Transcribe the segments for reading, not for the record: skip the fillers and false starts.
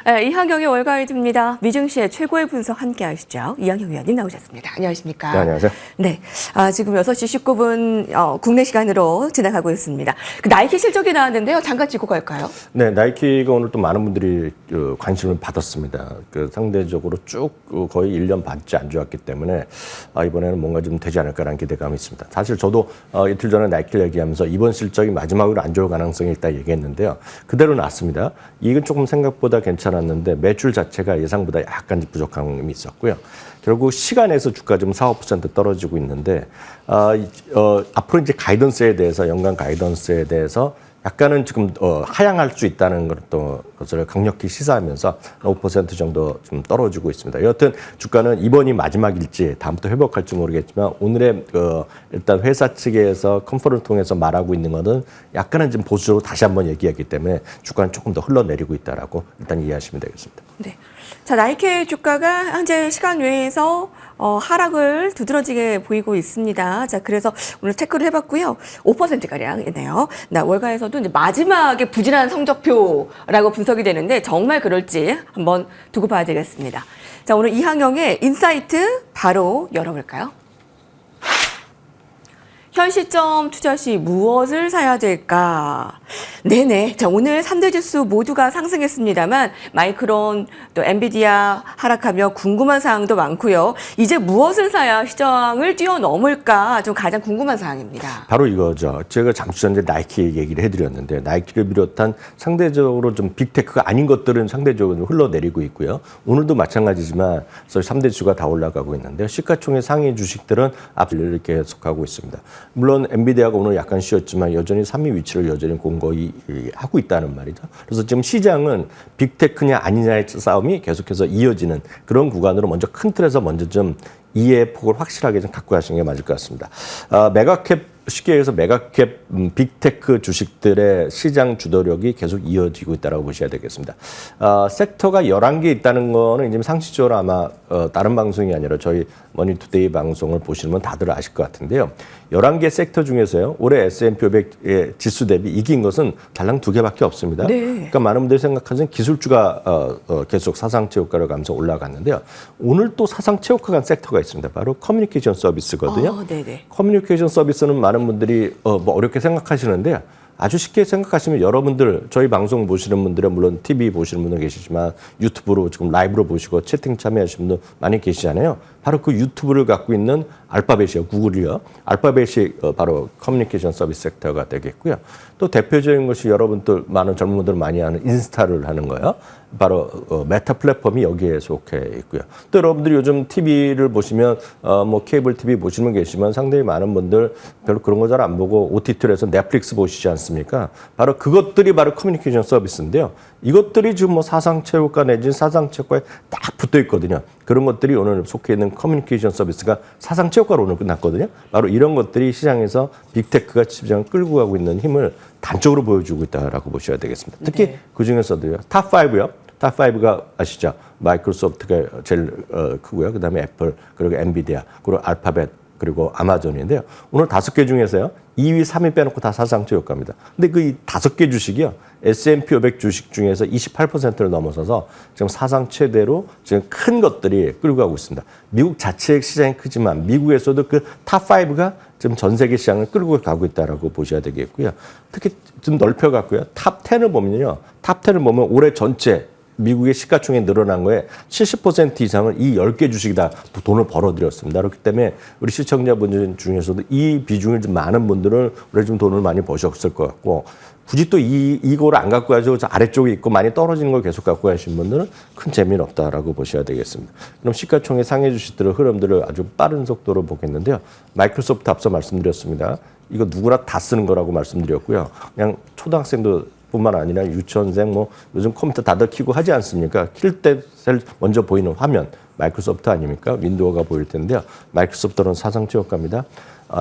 네, 이항영의 월가이드입니다. 미증시의 최고의 분석 함께 하시죠. 이항영 위원님 나오셨습니다. 안녕하십니까? 네, 안녕하세요. 네, 지금 6시 19분 국내 시간으로 지나가고 있습니다. 나이키 실적이 나왔는데요. 잠깐 짚고 갈까요? 네, 나이키가 오늘 또 많은 분들이 관심을 받았습니다. 상대적으로 쭉 거의 1년 반째 안 좋았기 때문에 이번에는 뭔가 좀 되지 않을까라는 기대감이 있습니다. 사실 저도 이틀 전에 나이키를 얘기하면서 이번 실적이 마지막으로 안 좋을 가능성이 있다 얘기했는데요. 그대로 나왔습니다. 이건 조금 생각보다 괜찮았는데 매출 자체가 예상보다 약간 부족함이 있었고요. 결국 시간에서 주가 좀 4~5% 떨어지고 있는데 앞으로 이제 가이던스에 대해서 연간 가이던스에 대해서 약간은 지금 하향할 수 있다는 것을 강력히 시사하면서 5% 정도 좀 떨어지고 있습니다. 여하튼 주가는 이번이 마지막일지 다음부터 회복할지 모르겠지만 오늘의 일단 회사 측에서 컨퍼런스 통해서 말하고 있는 것은 약간은 좀 보수적으로 다시 한번 얘기하기 때문에 주가는 조금 더 흘러내리고 있다라고 일단 이해하시면 되겠습니다. 네. 자, 나이키 주가가 현재 시간 외에서 하락을 두드러지게 보이고 있습니다. 자, 그래서 오늘 체크를 해봤고요. 5%가량이네요. 월가에서도 이제 마지막에 부진한 성적표라고 분석이 되는데 정말 그럴지 한번 두고 봐야 되겠습니다. 자, 오늘 이항영의 인사이트 바로 열어볼까요? 현 시점 투자 시 무엇을 사야 될까? 네네. 자, 오늘 3대 지수 모두가 상승했습니다만 마이크론 또 엔비디아 하락하며 궁금한 사항도 많고요. 이제 무엇을 사야 시장을 뛰어넘을까? 좀 가장 궁금한 사항입니다. 바로 이거죠. 제가 잠시 전에 나이키 얘기를 해드렸는데 나이키를 비롯한 상대적으로 좀 빅테크가 아닌 것들은 상대적으로 흘러내리고 있고요. 오늘도 마찬가지지만 3대 지수가 다 올라가고 있는데요. 시가총액 상위 주식들은 앞을 계속하고 있습니다. 물론 엔비디아가 오늘 약간 쉬었지만 여전히 3위 위치를 여전히 공고히 하고 있다는 말이죠. 그래서 지금 시장은 빅테크냐 아니냐의 싸움이 계속해서 이어지는 그런 구간으로 먼저 큰 틀에서 먼저 좀 이해의 폭을 확실하게 좀 갖고 가시는 게 맞을 것 같습니다. 메가캡 쉽게 얘기해서 메가캡 빅테크 주식들의 시장 주도력이 계속 이어지고 있다고 보셔야 되겠습니다. 섹터가 11개 있다는 거는 이제 상식적으로 아마 다른 방송이 아니라 저희 머니투데이 방송을 보시면 다들 아실 것 같은데요. 11개 섹터 중에서요. 올해 S&P 500의 지수 대비 이긴 것은 달랑 2개밖에 없습니다. 네. 그러니까 많은 분들이 생각하는 기술주가 계속 사상체효과를 가면서 올라갔는데요. 오늘 또 사상체효과가 섹터가 있습니다. 바로 커뮤니케이션 서비스거든요. 네네. 커뮤니케이션 서비스는 많은 분들이 뭐 어렵게 생각하시는데요. 아주 쉽게 생각하시면 여러분들 저희 방송 보시는 분들은 물론 TV 보시는 분들 계시지만 유튜브로 지금 라이브로 보시고 채팅 참여하시는 분들 많이 계시잖아요. 바로 그 유튜브를 갖고 있는 알파벳이요, 구글이요. 알파벳이 바로 커뮤니케이션 서비스 섹터가 되겠고요. 또 대표적인 것이 여러분들 많은 젊은 분들 많이 하는 인스타를 하는 거예요. 바로 메타 플랫폼이 여기에 속해 있고요. 또 여러분들이 요즘 TV를 보시면 뭐 케이블 TV 보시는 분 계시지만 상당히 많은 분들 별로 그런 거 잘 안 보고 OTT를 해서 넷플릭스 보시지 않습니까? 바로 그것들이 바로 커뮤니케이션 서비스인데요. 이것들이 지금 뭐 사상체육과 내지는 사상체육과에 딱 붙어 있거든요. 그런 것들이 오늘 속해 있는 커뮤니케이션 서비스가 사상체육과로 오늘 끝났거든요. 바로 이런 것들이 시장에서 빅테크가 시장을 끌고 가고 있는 힘을 단적으로 보여주고 있다라고 보셔야 되겠습니다. 특히 네. 그중에서도요. 탑5요. 탑5가 아시죠? 마이크로소프트가 제일 크고요. 그다음에 애플, 그리고 엔비디아, 그리고 알파벳, 그리고 아마존인데요. 오늘 5개 중에서요. 2위, 3위 빼놓고 다 사상체육과입니다. 근데 그 5개 주식이요. S&P 500 주식 중에서 28%를 넘어서서 지금 사상 최대로 지금 큰 것들이 끌고 가고 있습니다. 미국 자체의 시장이 크지만 미국에서도 그 탑5가 지금 전 세계 시장을 끌고 가고 있다라고 보셔야 되겠고요. 특히 좀 넓혀갖고요. 탑10을 보면요. 탑10을 보면 올해 전체 미국의 시가총액이 늘어난 거에 70% 이상은 이 10개 주식이 다 돈을 벌어들였습니다. 그렇기 때문에 우리 시청자분들 중에서도 이 비중이 좀 많은 분들은 올해 좀 돈을 많이 버셨을 것 같고 굳이 또 이거를 안 갖고 가지고 아래쪽에 있고 많이 떨어지는 걸 계속 갖고 가신 분들은 큰 재미는 없다라고 보셔야 되겠습니다. 그럼 시가총액 상해 주식들의 흐름들을 아주 빠른 속도로 보겠는데요. 마이크로소프트 앞서 말씀드렸습니다. 이거 누구나 다 쓰는 거라고 말씀드렸고요. 그냥 초등학생도 뿐만 아니라 유치원생 뭐 요즘 컴퓨터 다들 켜고 하지 않습니까? 킬 때 먼저 보이는 화면 마이크로소프트 아닙니까? 윈도우가 보일 텐데요. 마이크로소프트는 사상체육과입니다.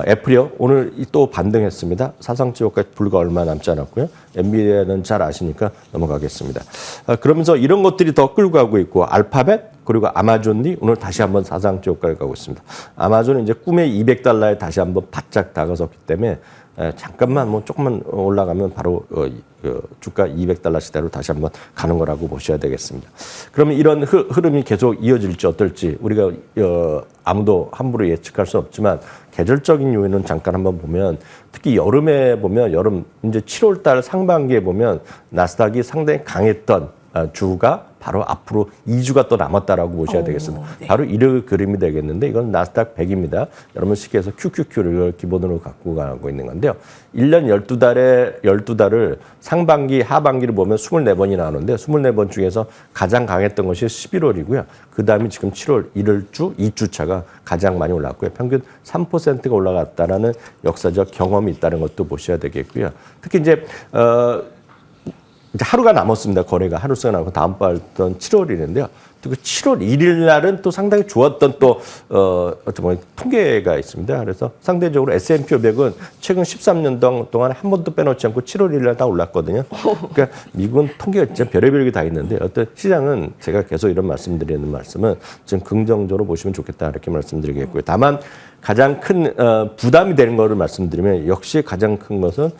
애플이요. 오늘 또 반등했습니다. 사상체육과 불과 얼마 남지 않았고요. 엔비디아는 잘 아시니까 넘어가겠습니다. 그러면서 이런 것들이 더 끌고 가고 있고 알파벳, 그리고 아마존이 오늘 다시 한번 사상적 효과를 가고 있습니다. 아마존은 이제 꿈의 $200에 다시 한번 바짝 다가섰기 때문에 잠깐만 뭐 조금만 올라가면 바로 주가 $200 시대로 다시 한번 가는 거라고 보셔야 되겠습니다. 그러면 이런 흐름이 계속 이어질지 어떨지 우리가 아무도 함부로 예측할 수 없지만 계절적인 요인은 잠깐 한번 보면 특히 여름에 보면 이제 7월 달 상반기에 보면 나스닥이 상당히 강했던 주가 바로 앞으로 2주가 또 남았다라고 보셔야 되겠습니다. 네. 바로 이 그림이 되겠는데 이건 나스닥 100입니다. 여러분 시계에서 QQQ를 기본으로 갖고 가고 있는 건데요. 1년 12달을 상반기, 하반기를 보면 24번이 나오는데 24번 중에서 가장 강했던 것이 11월이고요. 그 다음이 지금 7월 1주, 2주 차가 가장 많이 올랐고요. 평균 3%가 올라갔다라는 역사적 경험이 있다는 것도 보셔야 되겠고요. 특히 이제 하루가 남았습니다. 거래가 하루씩 남고 다음 달던 7월 1일인데요. 또 그 7월 1일 날은 또 상당히 좋았던 또 통계가 있습니다. 그래서 상대적으로 S&P 500은 최근 13년 동안 한 번도 빼놓지 않고 7월 1일 날 다 올랐거든요. 그러니까 미국은 통계가 진짜 별의별 게 다 있는데 어떤 시장은 제가 계속 이런 말씀드리는 말씀은 좀 긍정적으로 보시면 좋겠다 이렇게 말씀드리겠고요. 다만 가장 큰 부담이 되는 거를 말씀드리면 역시 가장 큰 것은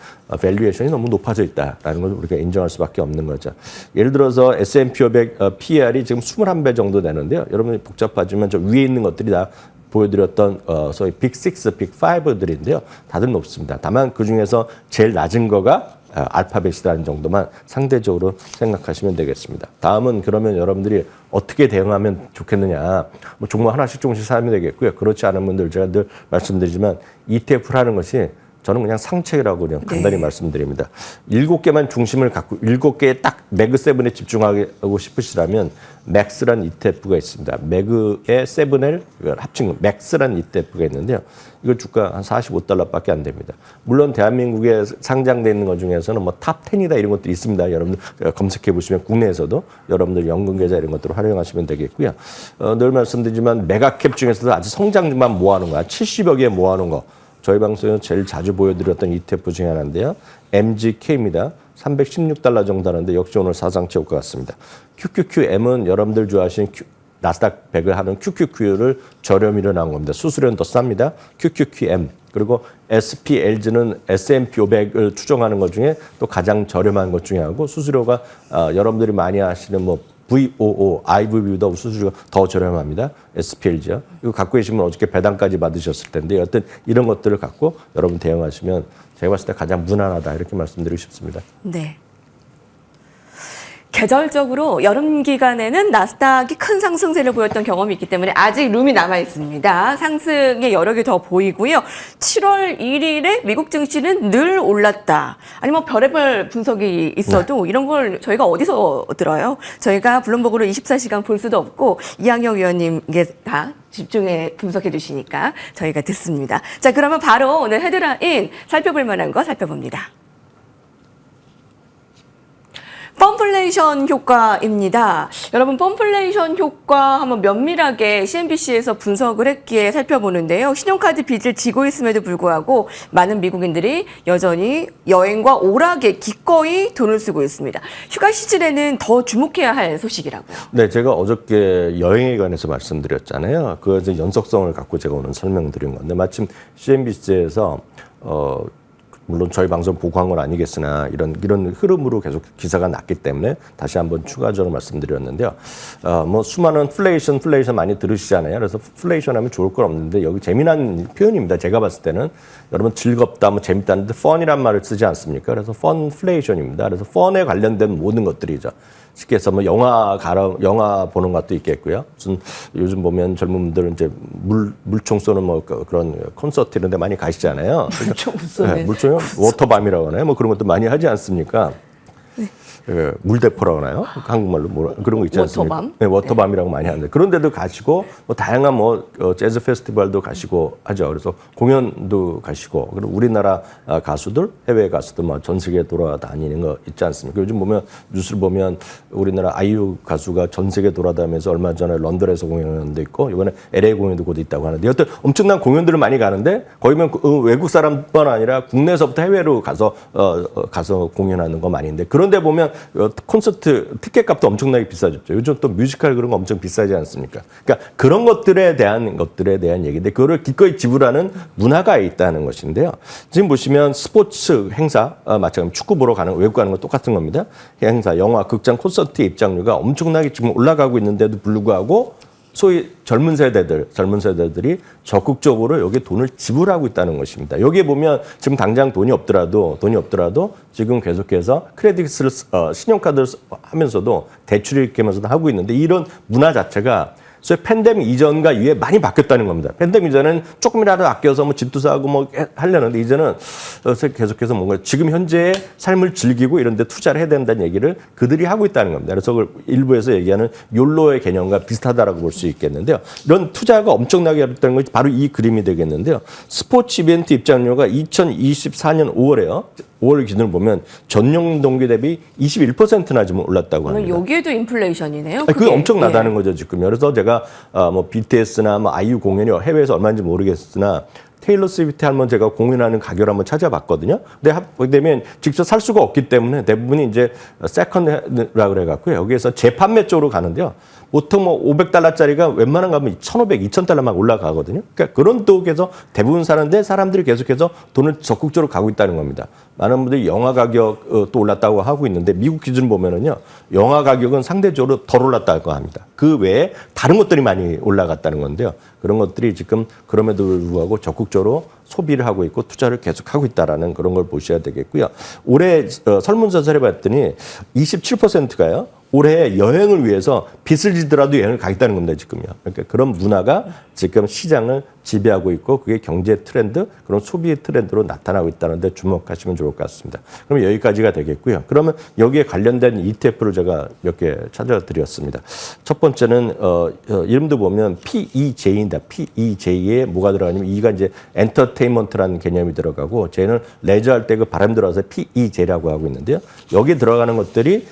밸류에이션이 너무 높아져 있다라는 걸 우리가 인정할 수밖에 없는 거죠. 예를 들어서 S&P 500 PER이 지금 21배 정도 되는데요. 여러분이 복잡하지만 저 위에 있는 것들이 다 보여드렸던 소위 빅6, 빅5들인데요. 다들 높습니다. 다만 그중에서 제일 낮은 거가 알파벳이라는 정도만 상대적으로 생각하시면 되겠습니다. 다음은 그러면 여러분들이 어떻게 대응하면 좋겠느냐. 뭐 종목 하나씩 조금씩 사면 되겠고요. 그렇지 않은 분들 제가 늘 말씀드리지만 ETF라는 것이 저는 그냥 상책이라고 그냥 간단히 말씀드립니다. 7개만 중심을 갖고 7개의 딱 매그7에 집중하고 싶으시다면 맥스라는 ETF가 있습니다. 매그의 7을 합친 거 맥스라는 ETF가 있는데요. 이거 주가 한 $45밖에 안 됩니다. 물론 대한민국에 상장되어 있는 것 중에서는 뭐 탑 10이다 이런 것도 있습니다. 여러분들 검색해 보시면 국내에서도 여러분들 연금 계좌 이런 것들을 활용하시면 되겠고요. 늘 말씀드리지만 메가캡 중에서도 아주 성장만 모아놓은 거, 70여 개 모아놓은 거. 저희 방송에서 제일 자주 보여드렸던 ETF 중에 하나인데요. MGK입니다. $316 정도 하는데 역시 오늘 사상치 효과 같습니다. QQQM은 여러분들 좋아하시는 나스닥 100을 하는 QQQ를 저렴이로 나온 겁니다. 수수료는 더 쌉니다. QQQM. 그리고 SPLG는 S&P 500을 추정하는 것 중에 또 가장 저렴한 것 중에 하고 수수료가 여러분들이 많이 아시는 뭐 VOO, IVB보다 수수료가 더 저렴합니다. SPLG요. 이거 갖고 계시면 어저께 배당까지 받으셨을 텐데 여튼 이런 것들을 갖고 여러분 대응하시면 제가 봤을 때 가장 무난하다 이렇게 말씀드리고 싶습니다. 네. 계절적으로 여름 기간에는 나스닥이 큰 상승세를 보였던 경험이 있기 때문에 아직 룸이 남아 있습니다. 상승의 여력이 더 보이고요. 7월 1일에 미국 증시는 늘 올랐다. 아니 뭐 별의별 분석이 있어도 이런 걸 저희가 어디서 들어요? 저희가 블룸버그로 24시간 볼 수도 없고 이항영 위원님께 다 집중해 분석해 주시니까 저희가 듣습니다. 자, 그러면 바로 오늘 헤드라인 살펴볼 만한 거 살펴봅니다. 펌플레이션 효과입니다. 여러분, 펌플레이션 효과 한번 면밀하게 CNBC에서 분석을 했기에 살펴보는데요. 신용카드 빚을 지고 있음에도 불구하고 많은 미국인들이 여전히 여행과 오락에 기꺼이 돈을 쓰고 있습니다. 휴가 시즌에는 더 주목해야 할 소식이라고요. 네, 제가 어저께 여행에 관해서 말씀드렸잖아요. 그 이제 연속성을 갖고 제가 오늘 설명드린 건데 마침 CNBC에서 물론 저희 방송 보고한 건 아니겠으나 이런 흐름으로 계속 기사가 났기 때문에 다시 한번 추가적으로 말씀드렸는데요. 뭐 수많은 플레이션 많이 들으시잖아요. 그래서 플레이션 하면 좋을 건 없는데 여기 재미난 표현입니다. 제가 봤을 때는 여러분 즐겁다, 뭐 재밌다는데 펀이란 말을 쓰지 않습니까? 그래서 펀플레이션입니다. 그래서 펀에 관련된 모든 것들이죠. 쉽게 해서 뭐 영화 보는 것도 있겠고요. 무슨 요즘 보면 젊은 분들은 이제 물총 쏘는 뭐 그런 콘서트 이런 데 많이 가시잖아요. 물총 쏘는. 네, 물총이요? 워터밤이라고 하나요? 뭐 그런 것도 많이 하지 않습니까? 네. 물대포라고 하나요? 한국말로 뭐 그런 거 있지 않습니까? 워터밤? 네, 워터밤이라고 많이 하는데 그런 데도 가시고 뭐 다양한 뭐 재즈 페스티벌도 가시고 하죠. 그래서 공연도 가시고 그리고 우리나라 가수들, 해외 가수들 뭐 전 세계 돌아다니는 거 있지 않습니까? 요즘 보면 뉴스를 보면 우리나라 아이유 가수가 전 세계 돌아다니면서 얼마 전에 런던에서 공연한 데 있고 이번에 LA 공연도 곧 있다고 하는데 여튼 엄청난 공연들을 많이 가는데 거기면 외국 사람뿐 아니라 국내에서부터 해외로 가서 공연하는 거 많이 있는데 그런 그런데 보면 콘서트 티켓값도 엄청나게 비싸졌죠. 요즘 또 뮤지컬 그런 거 엄청 비싸지 않습니까? 그러니까 그런 것들에 대한 얘기인데 그거를 기꺼이 지불하는 문화가 있다는 것인데요. 지금 보시면 스포츠 행사 마찬가지로 축구 보러 가는 외국 가는 거 똑같은 겁니다. 행사, 영화, 극장, 콘서트 입장료가 엄청나게 지금 올라가고 있는데도 불구하고 소위 젊은 세대들이 적극적으로 여기에 돈을 지불하고 있다는 것입니다. 여기에 보면 지금 당장 돈이 없더라도 지금 계속해서 크레딧을 신용카드를 하면서도 대출을 이렇게 하면서도 하고 있는데 이런 문화 자체가 소위 팬데믹 이전과 이후에 많이 바뀌었다는 겁니다. 팬데믹 이전에는 조금이라도 아껴서 뭐 집도 사고 뭐 하려는데 이제는 계속해서 뭔가 지금 현재의 삶을 즐기고 이런 데 투자를 해야 된다는 얘기를 그들이 하고 있다는 겁니다. 그래서 그걸 일부에서 얘기하는 욜로의 개념과 비슷하다라고 볼 수 있겠는데요. 이런 투자가 엄청나게 어렵다는 것이 바로 이 그림이 되겠는데요. 스포츠 이벤트 입장료가 2024년 5월 기준으로 보면 전년 동기 대비 21%나 좀 올랐다고 합니다. 여기에도 인플레이션이네요. 그게 엄청나다는 거죠, 지금. 그래서 제가 뭐 BTS나 뭐 아이유 공연이 해외에서 얼마인지 모르겠으나 테일러 스위프트 한번 제가 공연하는 가격을 한번 찾아봤거든요. 근데 보게 되면 직접 살 수가 없기 때문에 대부분이 이제 세컨드라 그래갖고 여기에서 재판매 쪽으로 가는데요. 보통 뭐 $500짜리가 웬만한 가면 1,500, 2,000달러 막 올라가거든요. 그러니까 그런 쪽에서 대부분 사는데 사람들이 계속해서 돈을 적극적으로 가고 있다는 겁니다. 많은 분들이 영화 가격 또 올랐다고 하고 있는데 미국 기준 보면은요, 영화 가격은 상대적으로 덜 올랐다고 합니다. 그 외에 다른 것들이 많이 올라갔다는 건데요. 그런 것들이 지금 그럼에도 불구하고 적극적으로 소비를 하고 있고 투자를 계속하고 있다라는 그런 걸 보셔야 되겠고요. 올해 설문조사를 해봤더니 27%가요. 올해 여행을 위해서 빚을 지더라도 여행을 가겠다는 겁니다, 지금요. 그러니까 그런 문화가 지금 시장을 지배하고 있고 그게 경제 트렌드, 그런 소비 트렌드로 나타나고 있다는 데 주목하시면 좋을 것 같습니다. 그럼 여기까지가 되겠고요. 그러면 여기에 관련된 ETF를 제가 몇 개 찾아드렸습니다. 첫 번째는 이름도 보면 PEJ입니다. PEJ에 뭐가 들어가냐면 E가 이제 엔터테인먼트라는 개념이 들어가고 J는 레저 할 때 그 발음 들어가서 PEJ라고 하고 있는데요. 여기 들어가는 것들이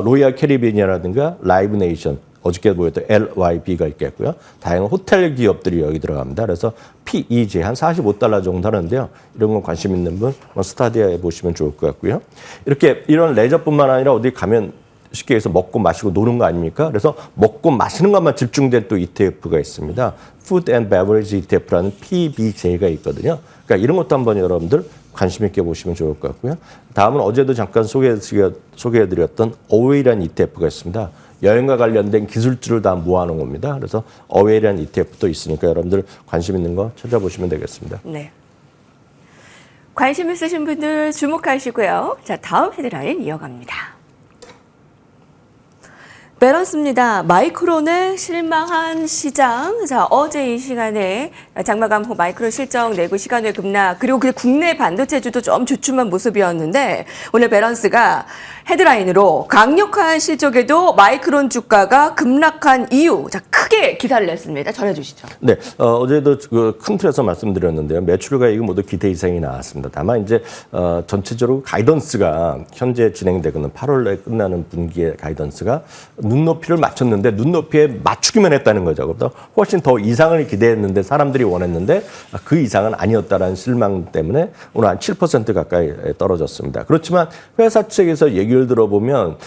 로얄 캐리비안이라든가 라이브 네이션, 어저께 보였던 LYB가 있겠고요. 다양한 호텔 기업들이 여기 들어갑니다. 그래서 PEJ 한 $45 정도 하는데요. 이런 거 관심 있는 분 스타디아에 보시면 좋을 것 같고요. 이런 레저뿐만 아니라 어디 가면 쉽게 해서 먹고 마시고 노는 거 아닙니까? 그래서 먹고 마시는 것만 집중된 또 ETF가 있습니다. Food and Beverage ETF라는 PBJ가 있거든요. 그러니까 이런 것도 한번 여러분들 관심 있게 보시면 좋을 것 같고요. 다음은 어제도 잠깐 소개해드렸던 어웨이라는 ETF가 있습니다. 여행과 관련된 기술주를 다 모아놓은 겁니다. 그래서 어웨이라는 ETF도 있으니까 여러분들 관심 있는 거 찾아보시면 되겠습니다. 네. 관심 있으신 분들 주목하시고요. 자, 다음 헤드라인 이어갑니다. 밸런스입니다. 마이크론의 실망한 시장. 자, 어제 이 시간에 장마감 후 마이크론 실적 내고 시간외 급락, 그리고 국내 반도체주도 좀 주춤한 모습이었는데 오늘 밸런스가 헤드라인으로 강력한 실적에도 마이크론 주가가 급락한 이유. 자, 크게 기사를 냈습니다. 전해주시죠. 네, 어제도 큰 틀에서 말씀드렸는데요. 매출가액이 모두 기대 이상이 나왔습니다. 다만 이제 전체적으로 가이던스가 현재 진행되고는 8월에 끝나는 분기의 가이던스가 눈높이를 맞췄는데 눈높이에 맞추기만 했다는 거죠. 그보다 훨씬 더 이상을 기대했는데 사람들이 원했는데 그 이상은 아니었다라는 실망 때문에 오늘 한 7% 가까이 떨어졌습니다. 그렇지만 회사 측에서 얘기를 들어보면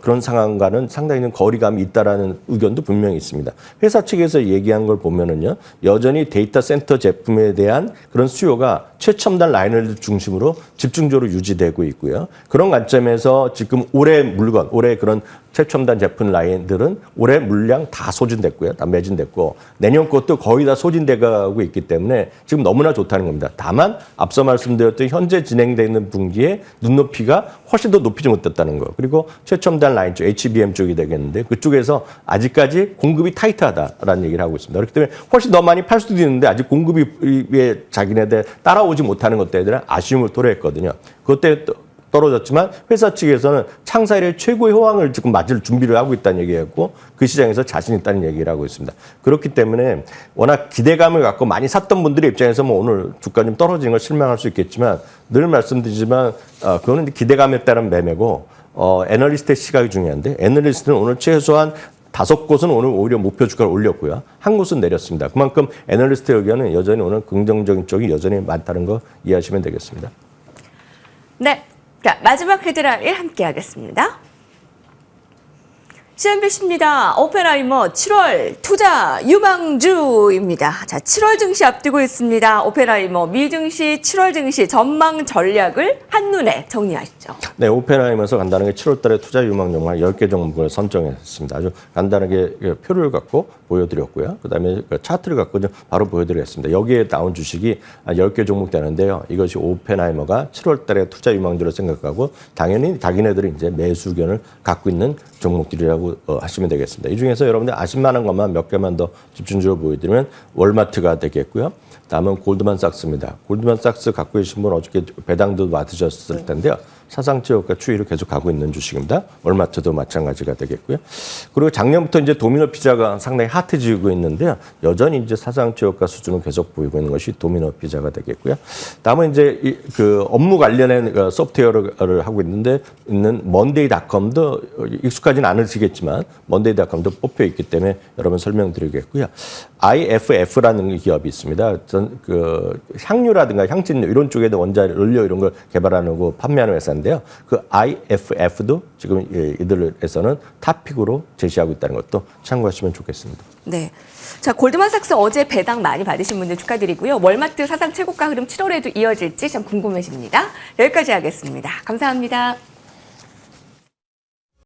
그런 상황과는 상당히 거리감이 있다라는 의견도 분명히 있습니다. 회사 측에서 얘기한 걸 보면은요, 여전히 데이터 센터 제품에 대한 그런 수요가 최첨단 라인을 중심으로 집중적으로 유지되고 있고요. 그런 관점에서 지금 올해 그런 최첨단 제품 라인들은 올해 물량 다 소진됐고요. 다 매진됐고 내년 것도 거의 다 소진돼가고 있기 때문에 지금 너무나 좋다는 겁니다. 다만 앞서 말씀드렸던 현재 진행되는 분기에 눈높이가 훨씬 더 높이지 못했다는 거. 그리고 최첨단 라인 쪽 HBM 쪽이 되겠는데 그쪽에서 아직까지 공급이 타이트하다라는 얘기를 하고 있습니다. 그렇기 때문에 훨씬 더 많이 팔 수도 있는데 아직 공급이 자기네들 따라오지 못하는 것들에 대한 아쉬움을 토로했거든요. 그것 때문에 떨어졌지만 회사 측에서는 창사 이래 최고의 호황을 지금 맞을 준비를 하고 있다는 얘기였고 그 시장에서 자신 있다는 얘기를 하고 있습니다. 그렇기 때문에 워낙 기대감을 갖고 많이 샀던 분들의 입장에서 뭐 오늘 주가 좀 떨어지는 걸 실망할 수 있겠지만 늘 말씀드리지만 그거는 기대감에 따른 매매고 애널리스트의 시각이 중요한데 애널리스트는 오늘 최소한 5곳은 오늘 오히려 목표 주가를 올렸고요. 한 곳은 내렸습니다. 그만큼 애널리스트의 의견은 여전히 오늘 긍정적인 쪽이 여전히 많다는 거 이해하시면 되겠습니다. 네. 자, 마지막 헤드라인 함께 하겠습니다. CNBC입니다. 오펜하이머 7월 투자 유망주입니다. 자, 7월 증시 앞두고 있습니다. 오펜하이머 미 증시 7월 증시 전망 전략을 한눈에 정리하시죠. 네, 오펜하이머에서 간단하게 7월 달에 투자 유망 종목 10개 종목을 선정했습니다. 아주 간단하게 표를 갖고 보여드렸고요. 그다음에 차트를 갖고 바로 보여드리겠습니다. 여기에 나온 주식이 10개 종목 되는데요. 이것이 오펜하이머가 7월 달에 투자 유망주로 생각하고 당연히 자기네들이 이제 매수 의견을 갖고 있는 종목들이라고 하시면 되겠습니다. 이 중에서 여러분들 아실만한 것만 몇 개만 더 집중적으로 보여드리면 월마트가 되겠고요. 다음은 골드만삭스입니다. 골드만삭스 갖고 계신 분 어저께 배당도 받으셨을 텐데요. 사상지역과 추이를 계속 가고 있는 주식입니다. 월마트도 마찬가지가 되겠고요. 그리고 작년부터 이제 도미노 피자가 상당히 핫해지고 있는데요. 여전히 이제 사상지역과 수준을 계속 보이고 있는 것이 도미노 피자가 되겠고요. 다음은 이제 그 업무 관련된 소프트웨어를 하고 있는 먼데이닷컴도 익숙하진 않으시겠지만 먼데이닷컴도 뽑혀 있기 때문에 여러분 설명드리겠고요. IFF라는 기업이 있습니다. 그 향료라든가 향신료 이런 쪽에도 원자료 이런 걸 개발하고 판매하는 회사인데요. 그 IFF도 지금 이들에서는 탑픽으로 제시하고 있다는 것도 참고하시면 좋겠습니다. 네. 자, 골드만삭스 어제 배당 많이 받으신 분들 축하드리고요. 월마트 사상 최고가 흐름 7월에도 이어질지 참 궁금해집니다. 여기까지 하겠습니다. 감사합니다.